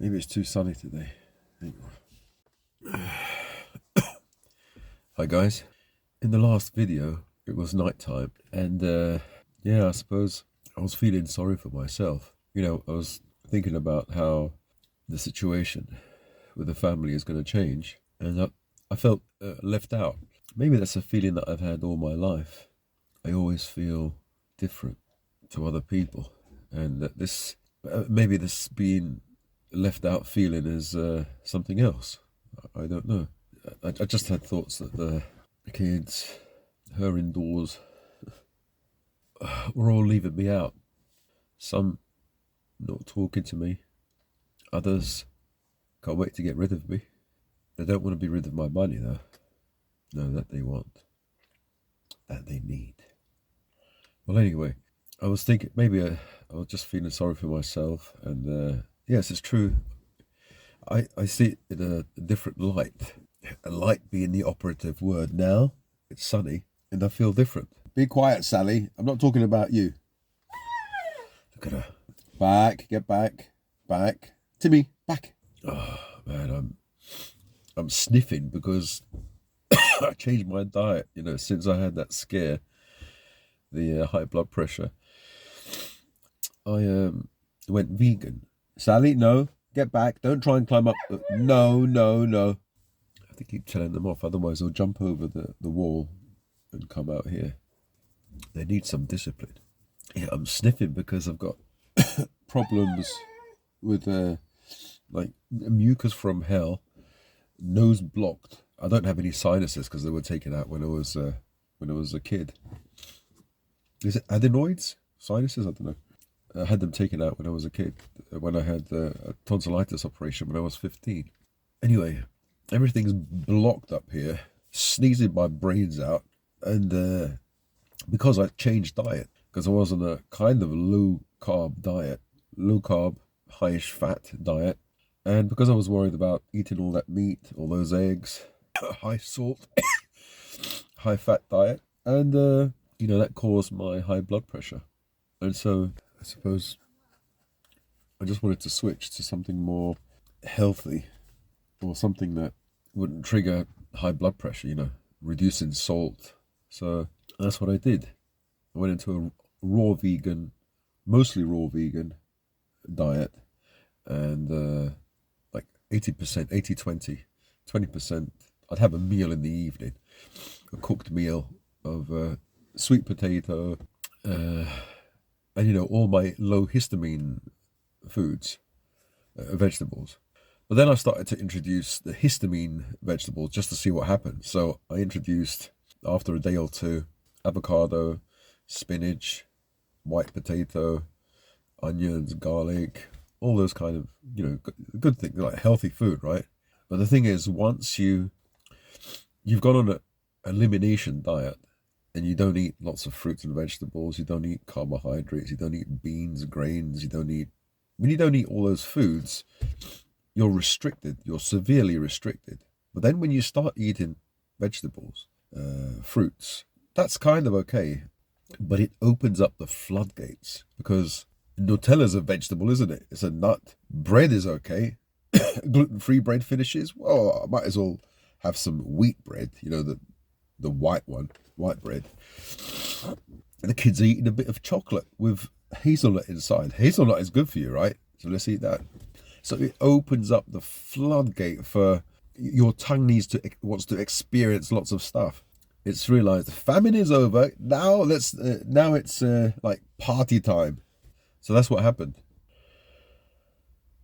Maybe it's too sunny today. Hi guys. In the last video, it was nighttime, and yeah, I suppose I was feeling sorry for myself. I was thinking about how the situation with the family is going to change, and I felt left out. Maybe that's a feeling that I've had all my life. I always feel different to other people, and that this maybe this being left out feeling is something else. I don't know. I just had thoughts that the kids, her indoors, were all leaving me out. Some not talking to me. Others can't wait to get rid of me. They don't want to be rid of my money though. No, that they want. That they need. Well, anyway, I was thinking maybe I was just feeling sorry for myself, and yes, it's true. I see it in a different light. A light being the operative word. Now it's sunny and I feel different. Be quiet, Sally. I'm not talking about you. Look at her. Back, get back, back. Timmy, back. Oh man, I'm sniffing because I changed my diet, since I had that scare, the high blood pressure. I went vegan. Sally, no, get back. Don't try and climb up. No, no, no. I have to keep telling them off, otherwise they'll jump over the wall and come out here. They need some discipline. Yeah, I'm sniffing because I've got problems with like mucus from hell, nose blocked. I don't have any sinuses because they were taken out when I was a kid. Is it adenoids? Sinuses? I don't know. I had them taken out when I was a kid, when I had a tonsillitis operation when I was 15. Anyway, everything's blocked up here, sneezing my brains out, and because I changed diet, because I was on a kind of low carb diet, low carb, highish fat diet, and because I was worried about eating all that meat, all those eggs, high salt, high fat diet, and that caused my high blood pressure. And so I suppose I just wanted to switch to something more healthy, or something that wouldn't trigger high blood pressure, reducing salt. So that's what I did. I went into a raw vegan, mostly raw vegan diet, and like 80%, 80-20, 20%. I'd have a meal in the evening, a cooked meal of sweet potato, and all my low histamine foods, vegetables. But then I started to introduce the histamine vegetables just to see what happened. So I introduced, after a day or two, avocado, spinach, white potato, onions, garlic, all those kind of, good things, like healthy food, right? But the thing is, once you've gone on an elimination diet, and you don't eat lots of fruits and vegetables, you don't eat carbohydrates, you don't eat beans, grains, when you don't eat all those foods, you're restricted, you're severely restricted. But then when you start eating vegetables, fruits, that's kind of okay, but it opens up the floodgates, because Nutella's a vegetable, isn't it? It's a nut. Bread is okay. Gluten-free bread finishes. Well, I might as well have some wheat bread, the white one, white bread. And the kids are eating a bit of chocolate with hazelnut inside. Hazelnut is good for you, right? So let's eat that. So it opens up the floodgate for your tongue wants to experience lots of stuff. It's realized the famine is over. Now it's like party time. So that's what happened.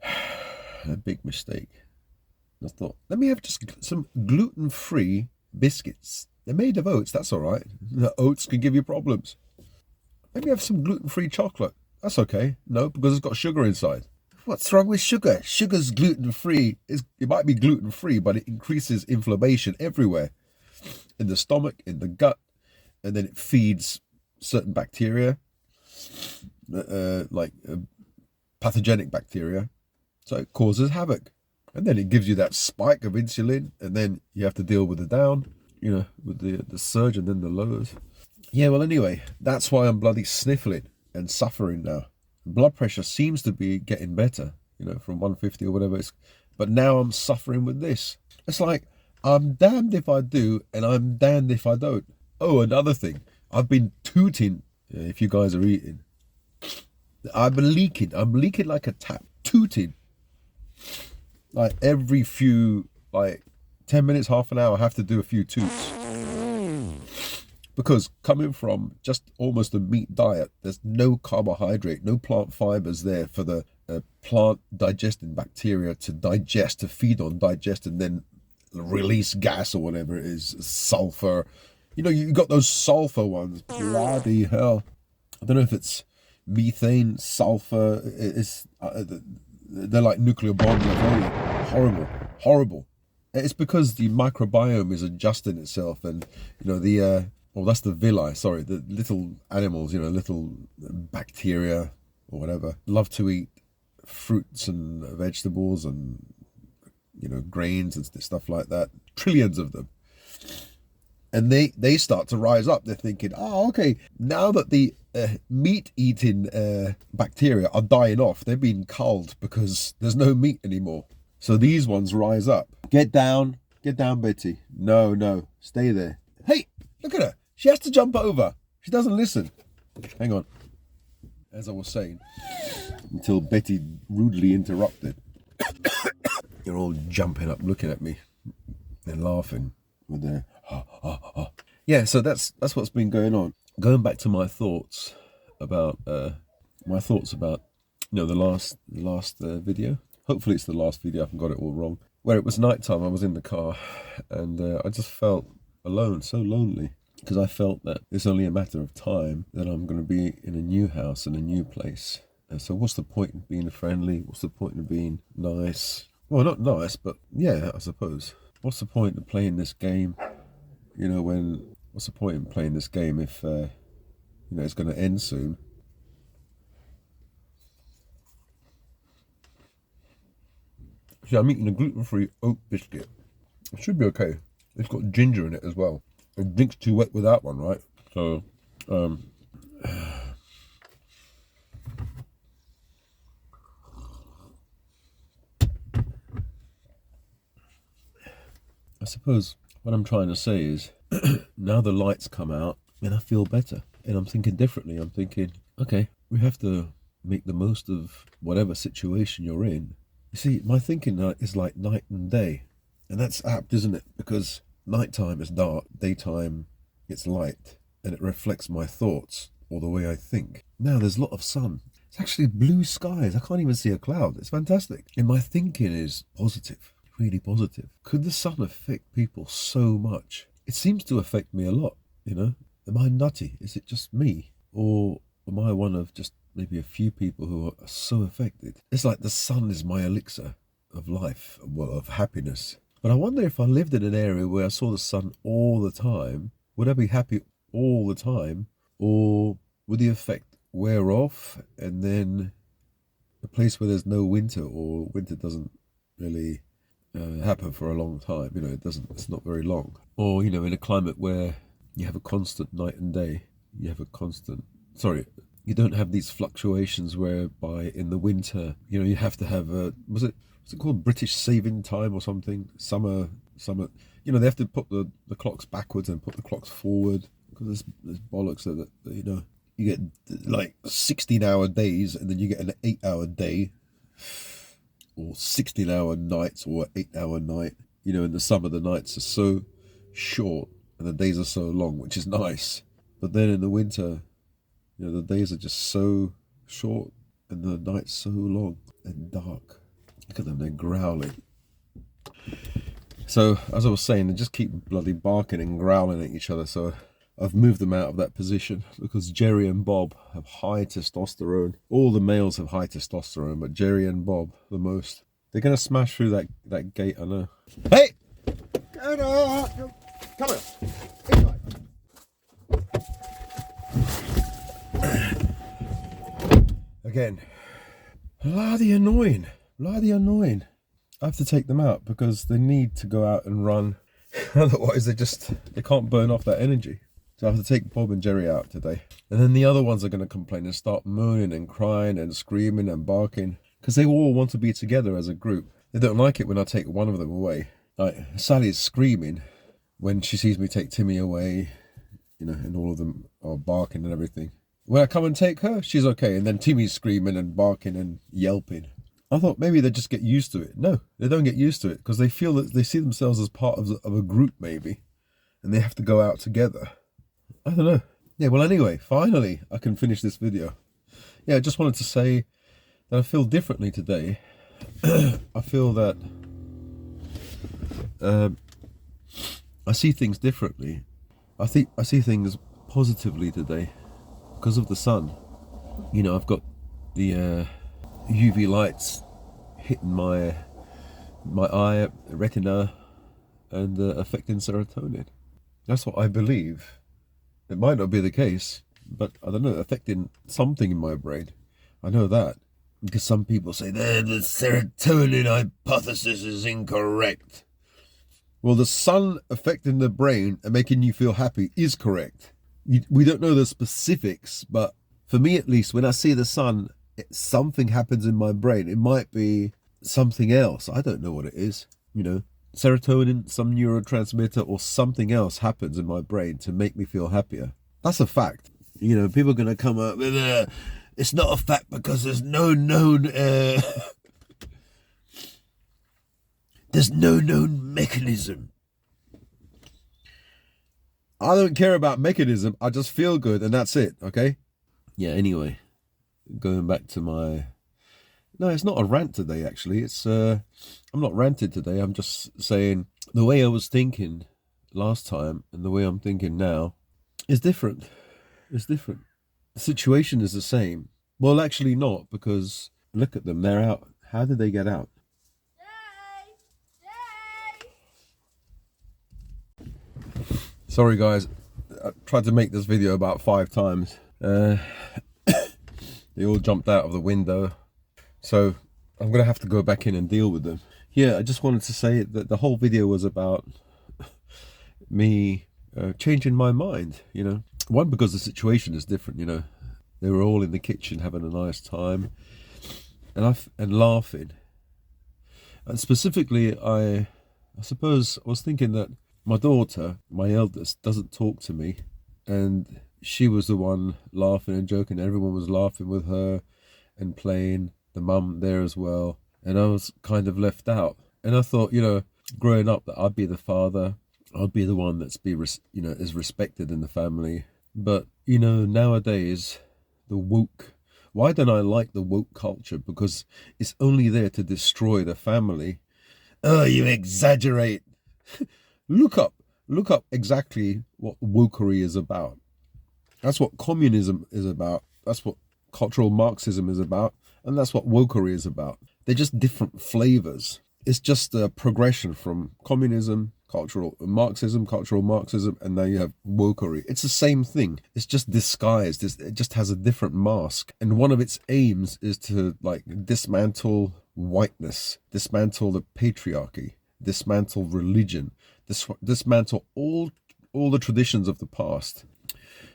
A big mistake. I thought, let me have just some gluten-free biscuits. They're made of oats, that's all right. The oats can give you problems. Maybe have some gluten-free chocolate. That's okay. No, because it's got sugar inside. What's wrong with sugar? Sugar's gluten-free. It might be gluten-free, but it increases inflammation everywhere. In the stomach, in the gut, and then it feeds certain bacteria, like pathogenic bacteria. So it causes havoc. And then it gives you that spike of insulin, and then you have to deal with the down, with the surge and then the lows. Yeah, well, anyway, that's why I'm bloody sniffling and suffering now. Blood pressure seems to be getting better, you know, from 150 or whatever. But now I'm suffering with this. It's like, I'm damned if I do, and I'm damned if I don't. Oh, another thing. I've been tooting, if you guys are eating. I'm leaking like a tap, tooting. Like every few, like 10 minutes, half an hour, I have to do a few toots. Because coming from just almost a meat diet, there's no carbohydrate, no plant fibers there for the plant digesting bacteria to digest, to feed on, digest, and then release gas or whatever it is, sulfur. You know, you got those sulfur ones. Bloody hell. I don't know if it's methane, sulfur. They're like nuclear bombs. Horrible, horrible. It's because the microbiome is adjusting itself, and you know that's the villi. Sorry, the little animals. You know, little bacteria or whatever love to eat fruits and vegetables and grains and stuff like that. Trillions of them. And they start to rise up. They're thinking, oh, okay, now that the meat-eating bacteria are dying off, they're being culled because there's no meat anymore. So these ones rise up. Get down, Betty. No, stay there. Hey, look at her. She has to jump over. She doesn't listen. Hang on. As I was saying, until Betty rudely interrupted. You're all jumping up, looking at me and laughing with their Yeah, so that's what's been going on. Going back to my thoughts about the last video. Hopefully it's the last video. I haven't got it all wrong. Where it was nighttime, I was in the car, and I just felt alone, so lonely, because I felt that it's only a matter of time that I'm going to be in a new house, in a new place. And so what's the point in being friendly? What's the point in being nice? Well, not nice, but yeah, I suppose. What's the point of playing this game? What's the point in playing this game if it's going to end soon? See, I'm eating a gluten-free oat biscuit. It should be okay. It's got ginger in it as well. It drink's too wet with that one, right? So, I suppose what I'm trying to say is, now the lights come out and I feel better. And I'm thinking differently. I'm thinking, okay, we have to make the most of whatever situation you're in. You see, my thinking is like night and day. And that's apt, isn't it? Because nighttime is dark, daytime it's light. And it reflects my thoughts or the way I think. Now there's a lot of sun. It's actually blue skies. I can't even see a cloud. It's fantastic. And my thinking is positive. Really positive. Could the sun affect people so much? It seems to affect me a lot, Am I nutty? Is it just me? Or am I one of just maybe a few people who are so affected? It's like the sun is my elixir of life, well, of happiness. But I wonder if I lived in an area where I saw the sun all the time, would I be happy all the time? Or would the effect wear off, and then a place where there's no winter, or winter doesn't really happen for a long time, it's not very long. Or, in a climate where you have a constant night and day, you don't have these fluctuations whereby in the winter, you have to have what's it called, British saving time or something, summer, they have to put the clocks backwards and put the clocks forward, because there's bollocks that you get like 16-hour days, and then you get an 8-hour day, or 16-hour nights, or 8-hour night. In the summer, the nights are so short and the days are so long, which is nice. But then in the winter, the days are just so short and the nights so long and dark. Look at them, they're growling. So, as I was saying, they just keep bloody barking and growling at each other. So I've moved them out of that position, because Jerry and Bob have high testosterone. All the males have high testosterone, but Jerry and Bob the most. They're going to smash through that gate, I know. Hey! Come on! Inside. Again. Bloody annoying. I have to take them out because they need to go out and run. Otherwise they can't burn off that energy. So I have to take Bob and Jerry out today. And then the other ones are going to complain and start moaning and crying and screaming and barking, because they all want to be together as a group. They don't like it when I take one of them away. Like Sally is screaming when she sees me take Timmy away, you know, and all of them are barking and everything. When I come and take her, she's okay, and then Timmy's screaming and barking and yelping. I thought maybe they just get used to it. No, they don't get used to it because they feel that they see themselves as part of a group maybe, and they have to go out together. I don't know. Yeah, well anyway, finally I can finish this video. Yeah, I just wanted to say that I feel differently today. I feel that I see things differently. I see things positively today because of the sun. You know, I've got the UV lights hitting my eye, retina, and affecting serotonin. That's what I believe. It might not be the case, but I don't know, affecting something in my brain. I know that. Because some people say the serotonin hypothesis is incorrect. Well, the sun affecting the brain and making you feel happy is correct. We don't know the specifics, but for me at least, when I see the sun, something happens in my brain. It might be something else. I don't know what it is, you know. Serotonin, some neurotransmitter, or something else happens in my brain to make me feel happier. That's a fact. You know, people are going to come up with it's not a fact because there's no known there's no known mechanism. I don't care about mechanism. I just feel good and that's it, okay? Yeah, anyway, going back to my... No, it's not a rant today, actually. It's I'm not ranted today. I'm just saying the way I was thinking last time and the way I'm thinking now is different. It's different. The situation is the same. Well, actually not, because look at them. They're out. How did they get out? Sorry, guys. I tried to make this video about 5 times. They all jumped out of the window. So I'm going to have to go back in and deal with them. Yeah, I just wanted to say that the whole video was about me changing my mind, you know. One, because the situation is different, you know. They were all in the kitchen having a nice time and laughing. And specifically, I suppose I was thinking that my daughter, my eldest, doesn't talk to me. And she was the one laughing and joking. Everyone was laughing with her and playing. The mum there as well, and I was kind of left out. And I thought, you know, growing up, that I'd be the father, I'd be the one that's is respected in the family. But you know, nowadays, the woke. Why don't I like the woke culture? Because it's only there to destroy the family. Oh, you exaggerate. Look up exactly what wokery is about. That's what communism is about. That's what cultural Marxism is about. And that's what wokery is about. They're just different flavors. It's just a progression from communism, cultural Marxism, and now you have wokery. It's the same thing. It's just disguised. It just has a different mask. And one of its aims is to like dismantle whiteness, dismantle the patriarchy, dismantle religion, dismantle all the traditions of the past.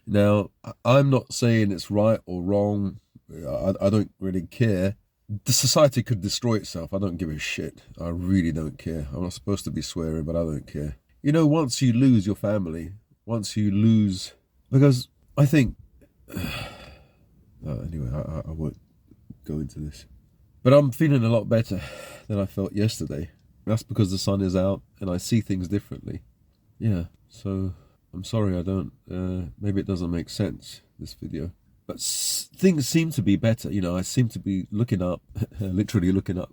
Now, I'm not saying it's right or wrong. I don't really care. The society could destroy itself. I don't give a shit. I really don't care. I'm not supposed to be swearing, but I don't care. You know, once you lose your family, because I think, anyway, I won't go into this. But I'm feeling a lot better than I felt yesterday. That's because the sun is out and I see things differently. Yeah, so I'm sorry I don't, maybe it doesn't make sense, this video. But things seem to be better, you know. I seem to be looking up, literally looking up.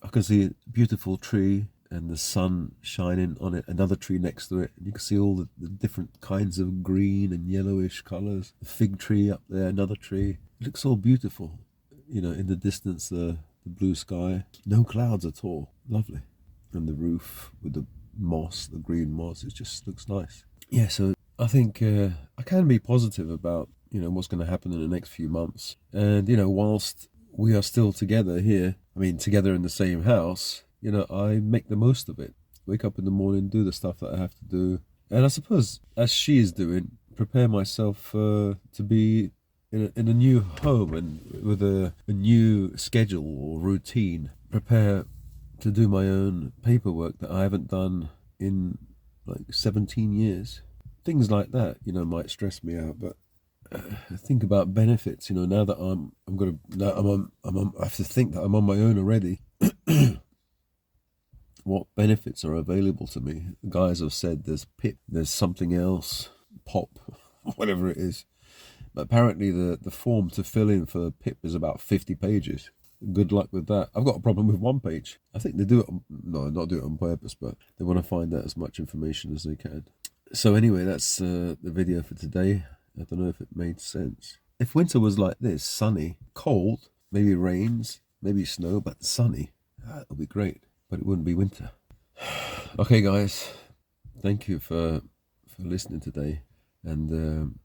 I can see a beautiful tree and the sun shining on it, another tree next to it. And you can see all the different kinds of green and yellowish colours. The fig tree up there, another tree. It looks all beautiful, you know, in the distance, the blue sky. No clouds at all. Lovely. And the roof with the moss, the green moss, it just looks nice. Yeah, so I think I can be positive about, you know, what's going to happen in the next few months. And, you know, whilst we are still together here, I mean, together in the same house, you know, I make the most of it. Wake up in the morning, do the stuff that I have to do. And I suppose, as she is doing, prepare myself to be in a new home and with a new schedule or routine, prepare to do my own paperwork that I haven't done in like 17 years. Things like that, might stress me out, but think about benefits. Now that I'm gonna now I have to think that I'm on my own already. What benefits are available to me? The guys have said there's PIP, there's something else, POP, whatever it is. But apparently the form to fill in for PIP is about 50 pages. Good luck with that. I've got a problem with one page. I think they do it, no, not do it on purpose, but they want to find out as much information as they can. So anyway, that's the video for today. I don't know if it made sense. If winter was like this, sunny, cold, maybe rains, maybe snow, but sunny, that would be great. But it wouldn't be winter. Okay, guys, thank you for listening today. And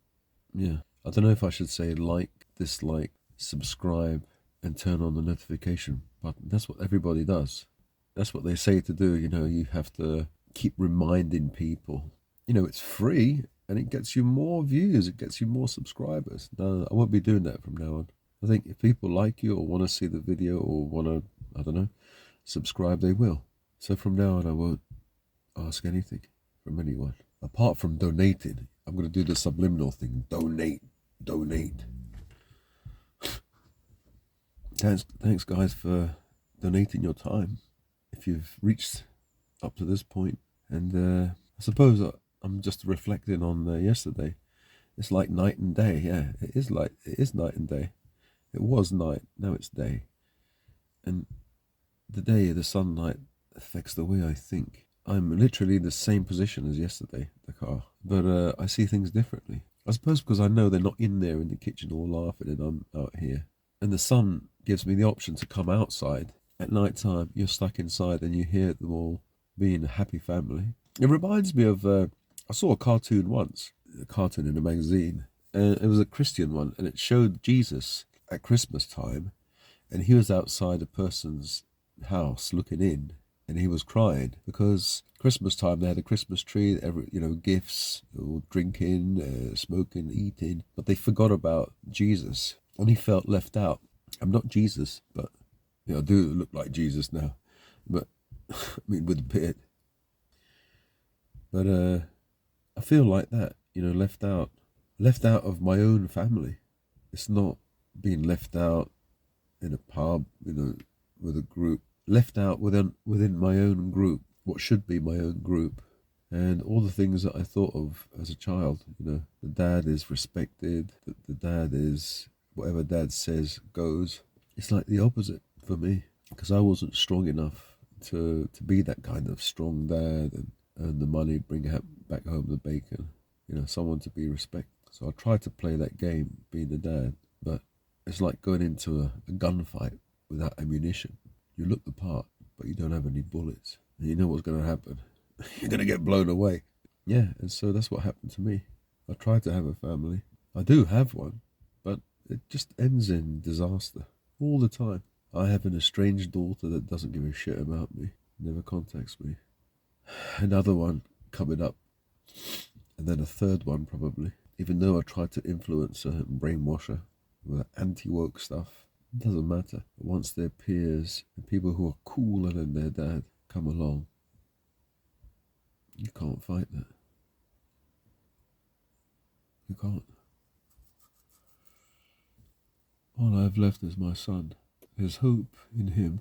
yeah, I don't know if I should say like, dislike, subscribe, and turn on the notification button. That's what everybody does. That's what they say to do. You have to keep reminding people. It's free and it gets you more views. It gets you more subscribers. No, I won't be doing that from now on. I think if people like you or want to see the video or want to, I don't know, subscribe, they will. So from now on, I won't ask anything from anyone. Apart from donating, I'm going to do the subliminal thing. Donate. Thanks, guys, for donating your time. If you've reached up to this point, and I suppose I'm just reflecting on yesterday. It's like night and day. Yeah, it is night and day. It was night, now it's day, and the sunlight affects the way I think. I'm literally in the same position as yesterday, the car, but I see things differently. I suppose because I know they're not in there in the kitchen all laughing and I'm out here. And the sun gives me the option to come outside. At night time, you're stuck inside and you hear them all being a happy family. It reminds me of, I saw a cartoon once, a cartoon in a magazine. It was a Christian one, and it showed Jesus at Christmas time, and he was outside a person's house looking in, and he was crying because Christmas time they had a Christmas tree, gifts, drinking, smoking, eating, but they forgot about Jesus, and he felt left out. I'm not Jesus, but I do look like Jesus now, but I mean with a beard. But I feel like that, left out of my own family. It's not being left out in a pub, with a group. Left out within my own group, what should be my own group, and all the things that I thought of as a child. The dad is respected. The dad is whatever dad says goes. It's like the opposite for me, because I wasn't strong enough to be that kind of strong dad and earn the money, bring back home the bacon. Someone to be respected. So I tried to play that game, being the dad, but it's like going into a gunfight without ammunition. You look the part, but you don't have any bullets. And you know what's going to happen. You're going to get blown away. Yeah, and so that's what happened to me. I tried to have a family. I do have one, but it just ends in disaster all the time. I have an estranged daughter that doesn't give a shit about me, never contacts me. Another one coming up, and then a third one probably. Even though I tried to influence her and brainwash her with anti-woke stuff, it doesn't matter. Once their peers and people who are cooler than their dad come along, you can't fight that. You can't. All I've left is my son. There's hope in him.